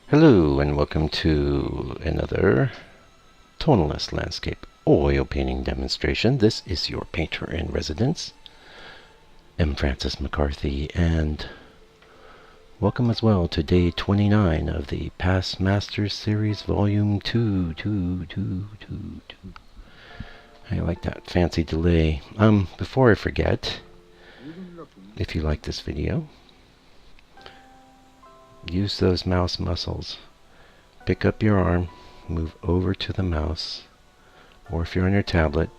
Hello and welcome to another Tonalist Landscape Oil Painting demonstration. This is your painter in residence, M. Francis McCarthy, and welcome as well to day 29 of the Past Masters Series Volume 2. I like that fancy delay. Before I forget, if you like this video, use those mouse muscles. Pick up your arm, move over to the mouse, or if you're on your tablet,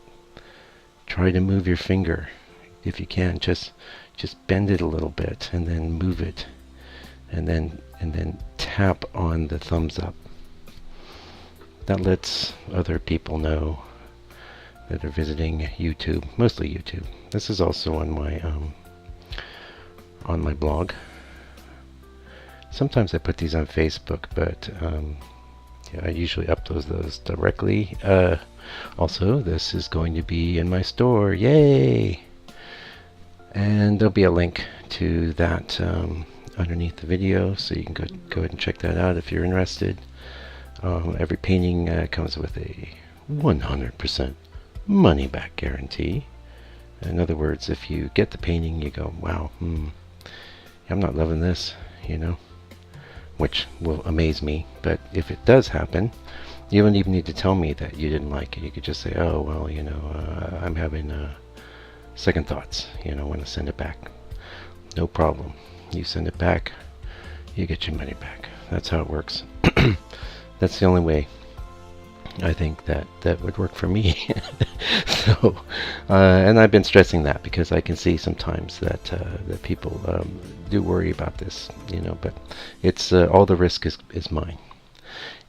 try to move your finger. If you can, just bend it a little bit and then move it, and then tap on the thumbs up. That lets other people know that are visiting YouTube, mostly YouTube. This is also on my blog. Sometimes I put these on Facebook, but yeah, I usually upload those directly. Also, this is going to be in my store. Yay! And there'll be a link to that underneath the video, so you can go ahead and check that out if you're interested. Every painting comes with a 100% money-back guarantee. In other words, if you get the painting, you go, wow, I'm not loving this, you know, which will amaze me. But if it does happen, you don't even need to tell me that you didn't like it. You could just say, oh, well, you know, I'm having second thoughts, you know, want to send it back. No problem. You send it back, you get your money back. That's how it works. That's the only way I think that would work for me. So, and I've been stressing that because I can see sometimes that that people do worry about this, you know, but it's all the risk is mine.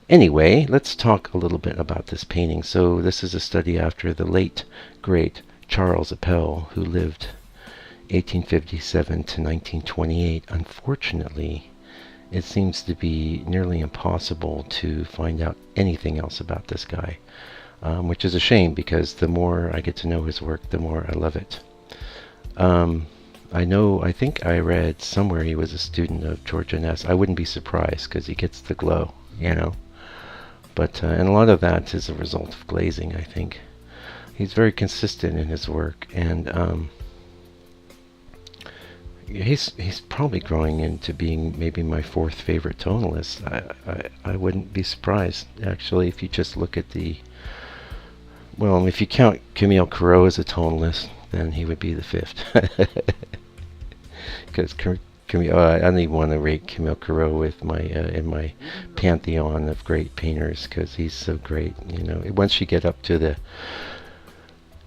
Anyway, let's talk a little bit about this painting. So this is a study after the late, great Charles Appel, who lived 1857 to 1928. Unfortunately, it seems to be nearly impossible to find out anything else about this guy, which is a shame because the more I get to know his work, the more I love it. I think I read somewhere he was a student of George Ness. I wouldn't be surprised because he gets the glow, you know. But and a lot of that is a result of glazing, I think. He's very consistent in his work, and he's probably growing into being maybe my fourth favorite tonalist. I wouldn't be surprised, actually, if you just look at well, if you count Camille Corot as a tonalist, then he would be the fifth. Because I don't even want to rate Camille Corot with in my pantheon of great painters, because he's so great. You know, once you get up to the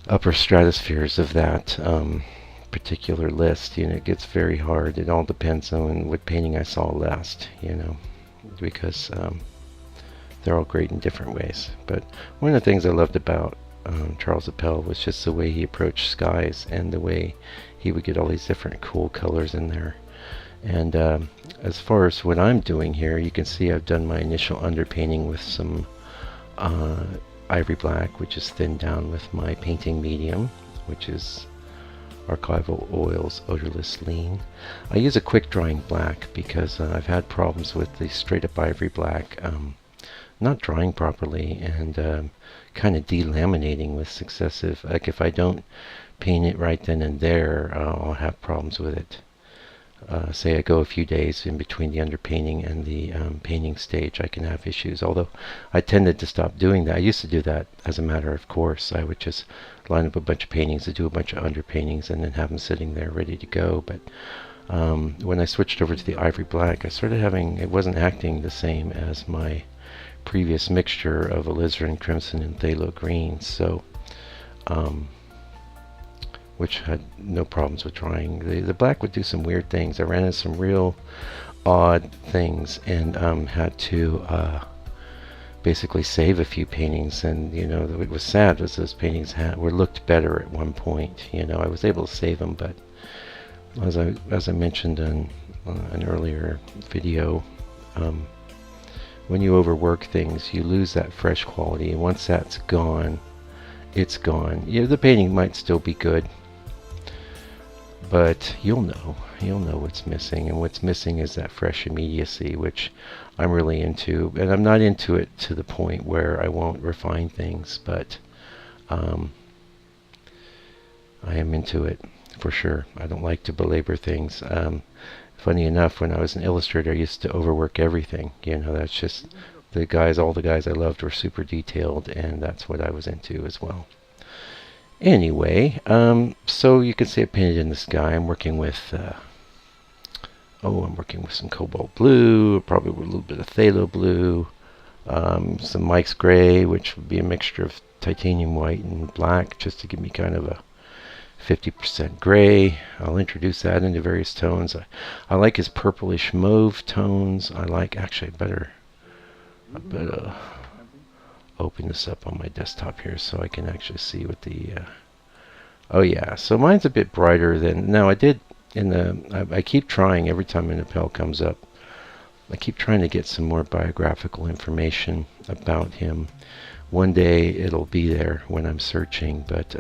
upper stratospheres of that particular list, you know, it gets very hard. It all depends on what painting I saw last, you know, because they're all great in different ways. But one of the things I loved about Charles Appel was just the way he approached skies and the way he would get all these different cool colors in there. And as far as what I'm doing here, you can see I've done my initial underpainting with some ivory black, which is thinned down with my painting medium, which is Archival Oils Odorless Lean. I use a quick drying black because I've had problems with the straight up ivory black not drying properly and kind of delaminating with successive, like if I don't paint it right then and there, I'll have problems with it. Say I go a few days in between the underpainting and the painting stage, I can have issues. Although I tended to stop doing that. I used to do that as a matter of course. I would just line up a bunch of paintings, do a bunch of underpaintings, and then have them sitting there ready to go. But when I switched over to the ivory black, I started having, it wasn't acting the same as my previous mixture of alizarin crimson and phthalo green. So which had no problems with drying. The black would do some weird things. I ran into some real odd things and had to basically save a few paintings. And you know, what was sad was those paintings looked better at one point. You know, I was able to save them, but as I mentioned in an earlier video, when you overwork things, you lose that fresh quality, and once that's gone, it's gone. Yeah, the painting might still be good, but you'll know what's missing, and what's missing is that fresh immediacy, which I'm really into. And I'm not into it to the point where I won't refine things, but I am into it for sure. I don't like to belabor things. Funny enough, when I was an illustrator, I used to overwork everything. That's just all the guys I loved were super detailed, and that's what I was into as well. Anyway, so you can see I painted in the sky. I'm working with some cobalt blue, probably with a little bit of phthalo blue, some Mike's gray, which would be a mixture of titanium white and black, just to give me kind of a 50% gray. I'll introduce that into various tones. I like his purplish mauve tones. Actually, I better open this up on my desktop here so I can actually see what the oh yeah, so mine's a bit brighter than, now I did I keep trying every time an Appel comes up. I keep trying to get some more biographical information about him. One day it'll be there when I'm searching, but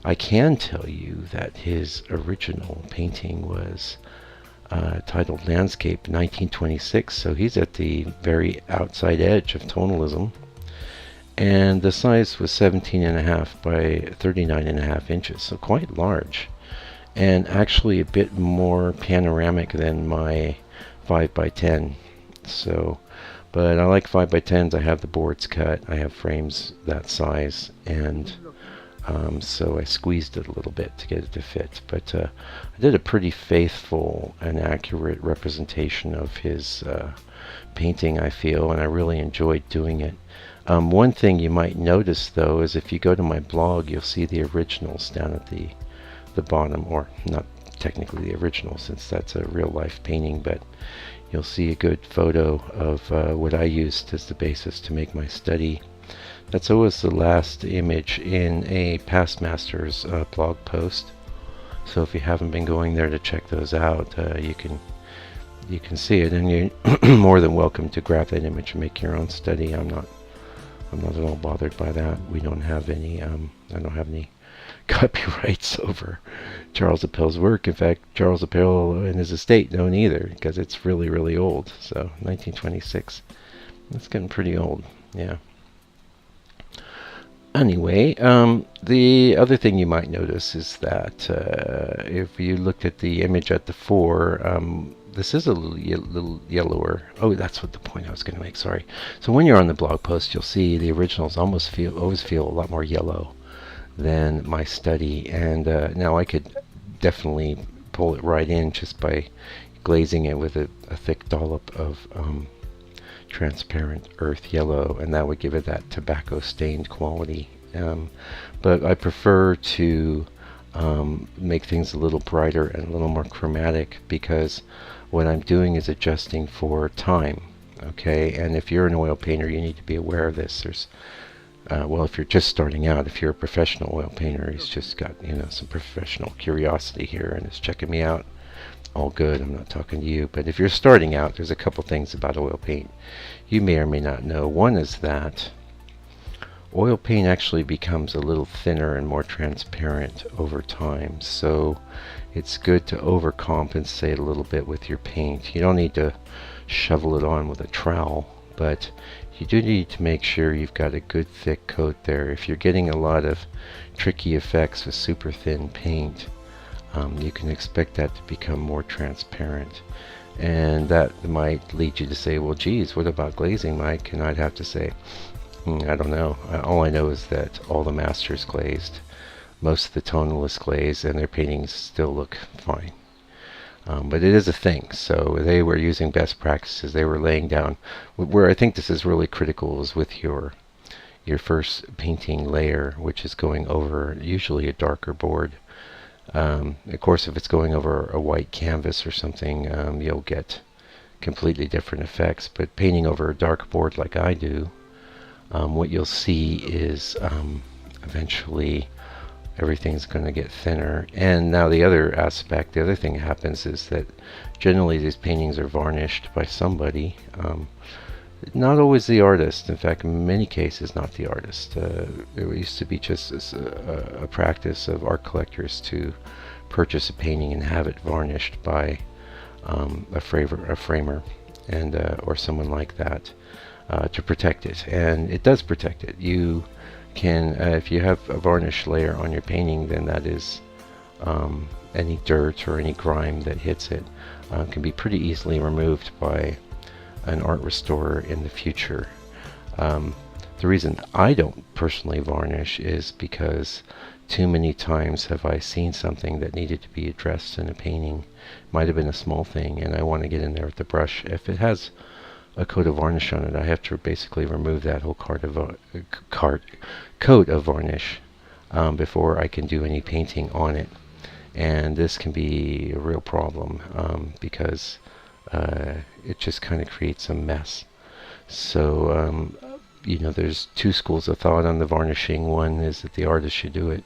I can tell you that his original painting was titled Landscape 1926, so he's at the very outside edge of tonalism. And the size was 17.5 by 39.5 inches, so quite large. And actually a bit more panoramic than my 5 by 10. So, but I like 5 by 10s. I have the boards cut. I have frames that size, and so I squeezed it a little bit to get it to fit. But I did a pretty faithful and accurate representation of his painting, I feel, and I really enjoyed doing it. One thing you might notice, though, is if you go to my blog, you'll see the originals down at the bottom, or not technically the original, since that's a real-life painting, but you'll see a good photo of what I used as the basis to make my study. That's always the last image in a past masters blog post, so if you haven't been going there to check those out, you can see it, and you're more than welcome to grab that image and make your own study. I'm not at all bothered by that. We don't have any I don't have any copyrights over Charles Appel's work. In fact, Charles Appel and his estate don't either, because it's really, really old. So 1926, that's getting pretty old. Yeah. Anyway, the other thing you might notice is that if you looked at the image at the fore, this is a little yellower. Oh, that's what the point I was going to make. Sorry. So when you're on the blog post, you'll see the originals always feel a lot more yellow than my study. And now I could definitely pull it right in just by glazing it with a thick dollop of transparent earth yellow, and that would give it that tobacco stained quality. But I prefer to make things a little brighter and a little more chromatic, because what I'm doing is adjusting for time. Okay, and if you're an oil painter, you need to be aware of this. There's well, if you're just starting out, if you're a professional oil painter, he's just got some professional curiosity here and is checking me out. All good, I'm not talking to you. But if you're starting out, there's a couple things about oil paint you may or may not know. One is that oil paint actually becomes a little thinner and more transparent over time, so it's good to overcompensate a little bit with your paint. You don't need to shovel it on with a trowel, but you do need to make sure you've got a good thick coat there. If you're getting a lot of tricky effects with super thin paint, you can expect that to become more transparent, and that might lead you to say, well, geez, what about glazing, Mike? And I'd have to say, I don't know. All I know is that all the masters glazed, most of the tonalists glazed, and their paintings still look fine. But it is a thing, so they were using best practices. They were laying down. Where I think this is really critical is with your first painting layer, which is going over usually a darker board. Of course, if it's going over a white canvas or something, you'll get completely different effects. But painting over a dark board like I do, what you'll see is eventually everything's going to get thinner. And now the other thing that happens is that generally these paintings are varnished by somebody, not always the artist. In fact, in many cases, not the artist. It used to be just a practice of art collectors to purchase a painting and have it varnished by a framer, and or someone like that to protect it. And it does protect it. You can, if you have a varnish layer on your painting, then that is any dirt or any grime that hits it can be pretty easily removed by an art restorer in the future. The reason I don't personally varnish is because too many times have I seen something that needed to be addressed in a painting. Might have been a small thing, and I want to get in there with the brush. If it has a coat of varnish on it, I have to basically remove that whole coat of varnish before I can do any painting on it. And this can be a real problem because it just kind of creates a mess. So there's two schools of thought on the varnishing. One is that the artist should do it.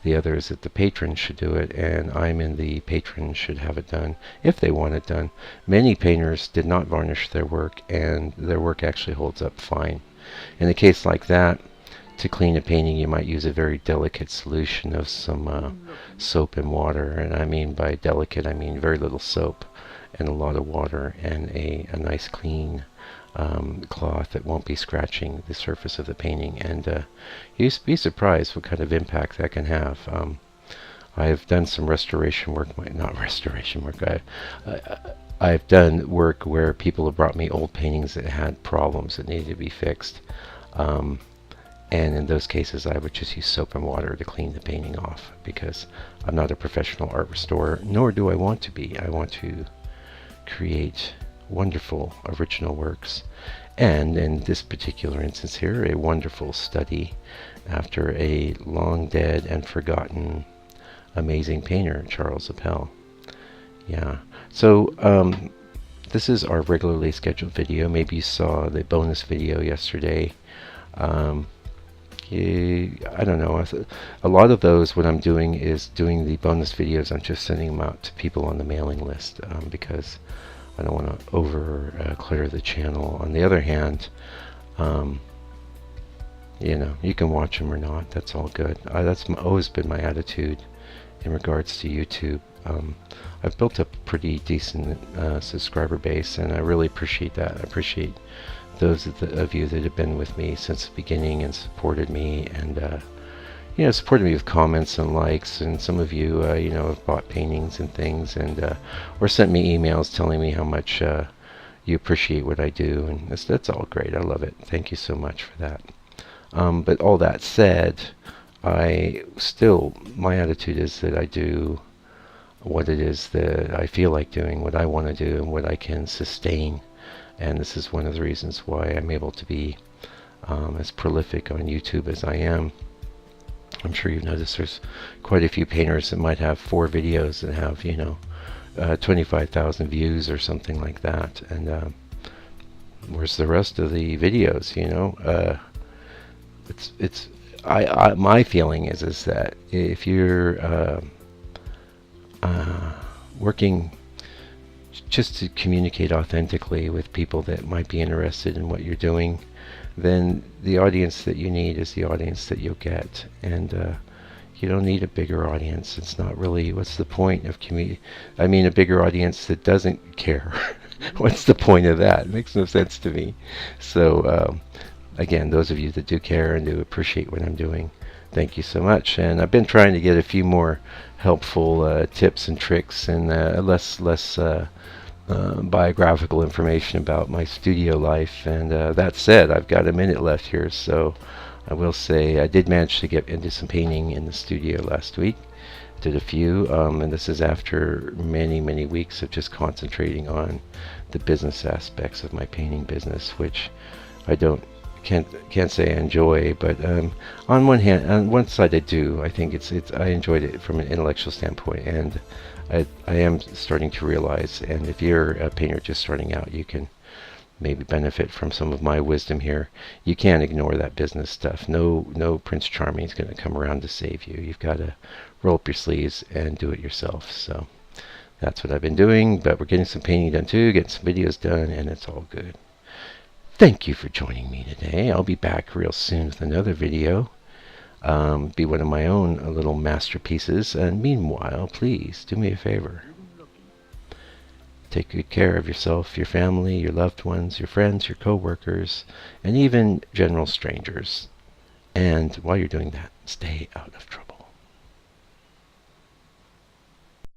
The other is that the patron should do it, and I'm in the patron should have it done if they want it done. Many painters did not varnish their work, and their work actually holds up fine. In a case like that, to clean a painting, you might use a very delicate solution of some soap and water. And I mean by delicate, I mean very little soap and a lot of water, and a nice clean cloth that won't be scratching the surface of the painting. And you'd be surprised what kind of impact that can have. I've done some restoration work, not restoration work, I've done work where people have brought me old paintings that had problems that needed to be fixed. And in those cases, I would just use soap and water to clean the painting off, because I'm not a professional art restorer, nor do I want to be. I want to create wonderful original works, and in this particular instance here, a wonderful study after a long dead and forgotten amazing painter, Charles Appel. Yeah, so this is our regularly scheduled video. Maybe you saw the bonus video yesterday. I don't know. A lot of those, what I'm doing is doing the bonus videos. I'm just sending them out to people on the mailing list because I don't want to over-clutter the channel. On the other hand, you can watch them or not. That's all good. That's always been my attitude in regards to YouTube. I've built up a pretty decent subscriber base, and I really appreciate that. I appreciate those of you that have been with me since the beginning and supported me, and supported me with comments and likes. And some of you, have bought paintings and things, and or sent me emails telling me how much you appreciate what I do, and that's all great. I love it. Thank you so much for that. But all that said, my attitude is that I do what it is that I feel like doing, what I want to do, and what I can sustain. And this is one of the reasons why I'm able to be as prolific on YouTube as I am. I'm sure you've noticed there's quite a few painters that might have 4 videos that have, 25,000 views or something like that. And where's the rest of the videos? My feeling is that if you're working just to communicate authentically with people that might be interested in what you're doing, then the audience that you need is the audience that you'll get. And you don't need a bigger audience. It's not really, what's the point of a bigger audience that doesn't care. What's the point of that? It makes no sense to me. So again, those of you that do care and do appreciate what I'm doing, thank you so much. And I've been trying to get a few more helpful tips and tricks, and less biographical information about my studio life. And that said, I've got a minute left here, so I will say I did manage to get into some painting in the studio last week. Did a few, and this is after many weeks of just concentrating on the business aspects of my painting business, which I can't say I enjoy, but on one side I do. I think I enjoyed it from an intellectual standpoint, and I am starting to realize, and if you're a painter just starting out, you can maybe benefit from some of my wisdom here. You can't ignore that business stuff. No Prince Charming is going to come around to save you. You've got to roll up your sleeves and do it yourself. So that's what I've been doing, but we're getting some painting done too, getting some videos done, and it's all good. Thank you for joining me today. I'll be back real soon with another video. be one of my own little masterpieces. And meanwhile, please do me a favor. Take good care of yourself, your family, your loved ones, your friends, your co-workers, and even general strangers. And while you're doing that, stay out of trouble.